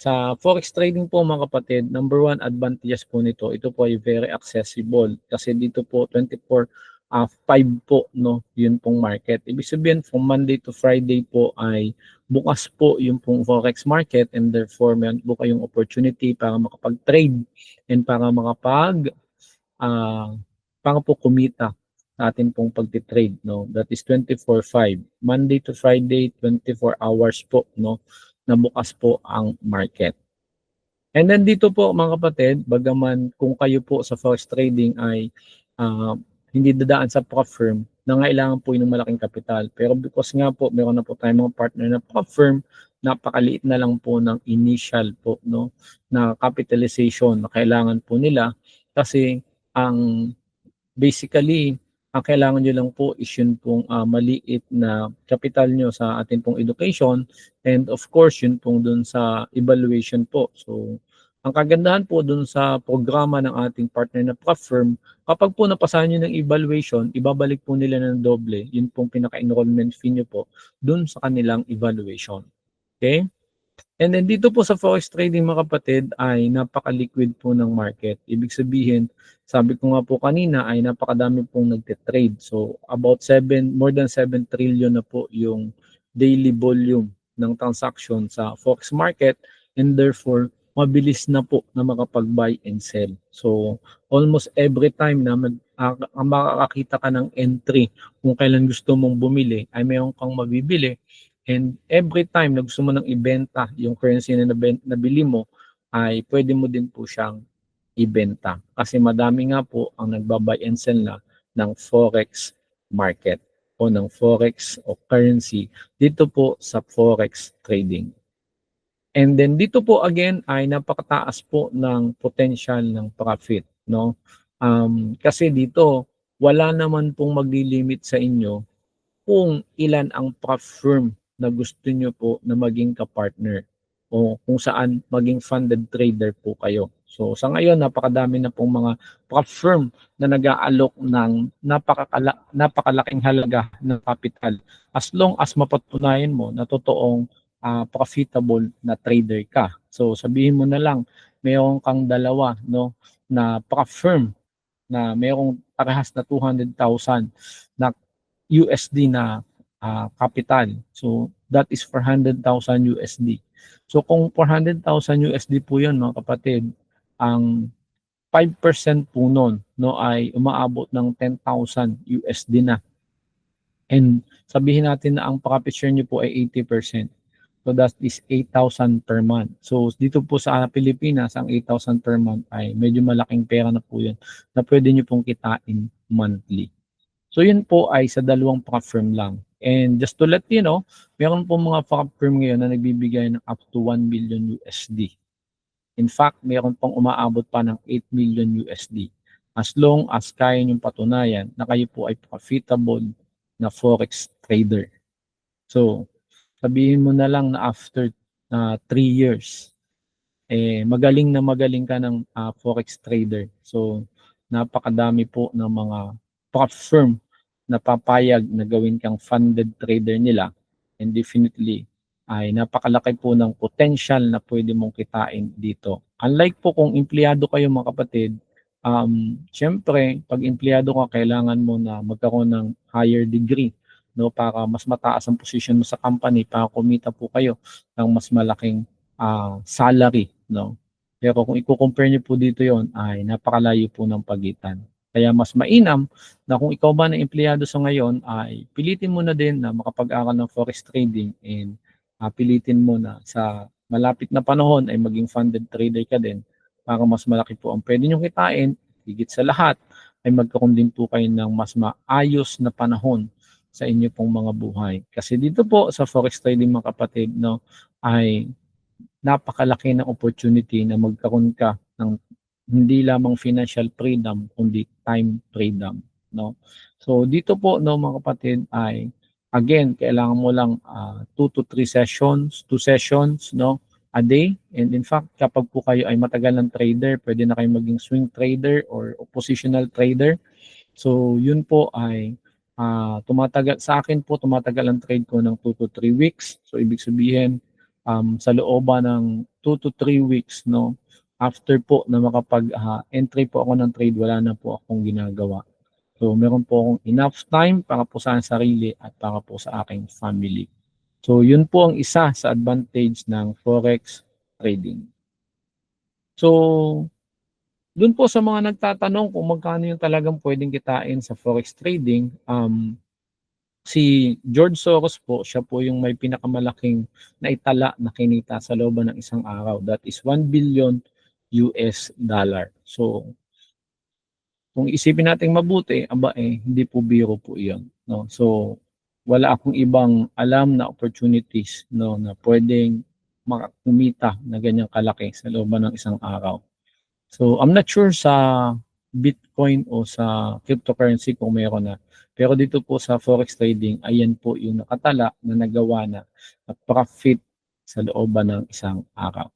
Sa forex trading po mga kapatid, number one advantages po nito, ito po ay very accessible kasi dito po 24/5 po, no, yun pong market. Ibig sabihin from Monday to Friday po ay bukas po yung pong forex market, and therefore meron po kayong opportunity para makapag-trade and ah para po kumita sa atin pong pagti-trade, no. That is 24/5. Monday to Friday, 24 hours po, no, na bukas po ang market. And then dito po mga kapatid, bagaman kung kayo po sa forex trading ay ah, hindi dadaan sa prop firm, nangailangan po yun ng malaking kapital. Pero because nga po, meron na po tayong mga partner na prop firm, napakaliit na lang po ng initial po, no, na capitalization na kailangan po nila kasi ang basically, ang kailangan nyo lang po is yun pong maliit na capital nyo sa ating pong education, and of course yun pong dun sa evaluation po. So ang kagandahan po dun sa programa ng ating partner na prop firm, kapag po napasahan nyo ng evaluation, ibabalik po nila ng doble, yun pong pinaka-enrollment fee nyo po dun sa kanilang evaluation. Okay? And then dito po sa forex trading mga kapatid ay napaka-liquid po ng market. Ibig sabihin, sabi ko nga po kanina ay napakadami pong nagte-trade. So about more than 7 trillion na po yung daily volume ng transaction sa forex market, and therefore mabilis na po na makapag-buy and sell. So almost every time na makakakita ka ng entry kung kailan gusto mong bumili ay mayroon kang mabibili. And every time na gusto mo nang ibenta yung currency na nabili mo, ay pwede mo din po siyang ibenta. Kasi madami nga po ang nagbabuy and sell na ng forex market o ng forex o currency dito po sa forex trading. And then dito po again ay napakataas po ng potential ng profit, no? Kasi dito wala naman pong maglilimit sa inyo kung ilan ang prop firm na gusto nyo po na maging kapartner o kung saan maging funded trader po kayo. So sa ngayon, napakadami na pong mga prop firm na nag-aalok ng napakalaking halaga ng capital as long as mapatunayan mo na totoong profitable na trader ka. So sabihin mo na lang, mayroon kang dalawa, no, na prop firm na mayroong parehas na 200,000 na USD na capital. So that is 400,000 USD. So kung 400,000 USD po 'yon mga kapatid, ang 5% po nun, no, ay umaabot ng 10,000 USD na. And sabihin natin na ang profit share niyo po ay 80%. So that is 8,000 per month. So dito po sa Pilipinas, ang 8,000 per month ay medyo malaking pera na po 'yun na pwede niyo pong kitain monthly. So yun po ay sa dalawang prop firm lang. And just to let you know, meron po mga prop firm ngayon na nagbibigay ng up to 1 million USD. In fact, meron pong umaabot pa ng 8 million USD. As long as kaya niyong patunayan na kayo po ay profitable na forex trader. So, sabihin mo na lang na after 3 years, magaling ka ng forex trader. So, napakadami po ng mga prop firm na papayag na gawin kang funded trader nila, and definitely ay napakalaki po ng potential na pwede mong kitain dito. Unlike po kung empleyado kayo mga kapatid, syempre pag empleyado ka kailangan mo na magkaroon ng higher degree, no, para mas mataas ang position mo sa company para kumita po kayo ng mas malaking salary, no. Pero kung i-compare niyo po dito 'yon ay napakalayo po ng pagitan. Kaya mas mainam na kung ikaw ba na empleyado sa ngayon ay pilitin mo na din na makapag-aral ng forex trading, and pilitin mo na sa malapit na panahon ay maging funded trader ka din para mas malaki po ang pwede niyong kitain. Higit sa lahat ay magkaroon din po kayo ng mas maayos na panahon sa inyo pong mga buhay. Kasi dito po sa forex trading mga kapatid, no, ay napakalaki ng opportunity na magkaroon ka ng hindi lamang financial freedom kundi time freedom, no. So dito po, no mga kapatid, ay again kailangan mo lang 2 to 3 sessions, 2 sessions, no, a day. And in fact, kapag po kayo ay matagal ng trader, pwede na kayong maging swing trader or positional trader. So yun po ay tumatagal sa akin po, tumatagal ang trade ko ng 2 to 3 weeks. So ibig sabihin sa looban ng 2 to 3 weeks, no, after po na entry po ako ng trade, wala na po akong ginagawa. So meron po akong enough time para po sa sarili at para po sa aking family. So yun po ang isa sa advantage ng forex trading. So dun po sa mga nagtatanong kung magkano yung talagang pwedeng kitain sa forex trading, si George Soros po, siya po yung may pinakamalaking naitala na kinita sa looban ng isang araw. That is 1 billion US dollar. So kung isipin natin mabuti, hindi po biro po iyon, no? So wala akong ibang alam na opportunities, no, na pwedeng kumita na ganyang kalaki sa looban ng isang araw. So I'm not sure sa Bitcoin o sa cryptocurrency kung meron na. Pero dito po sa forex trading, ayan po yung nakatala na nagawa na profit sa looban ng isang araw.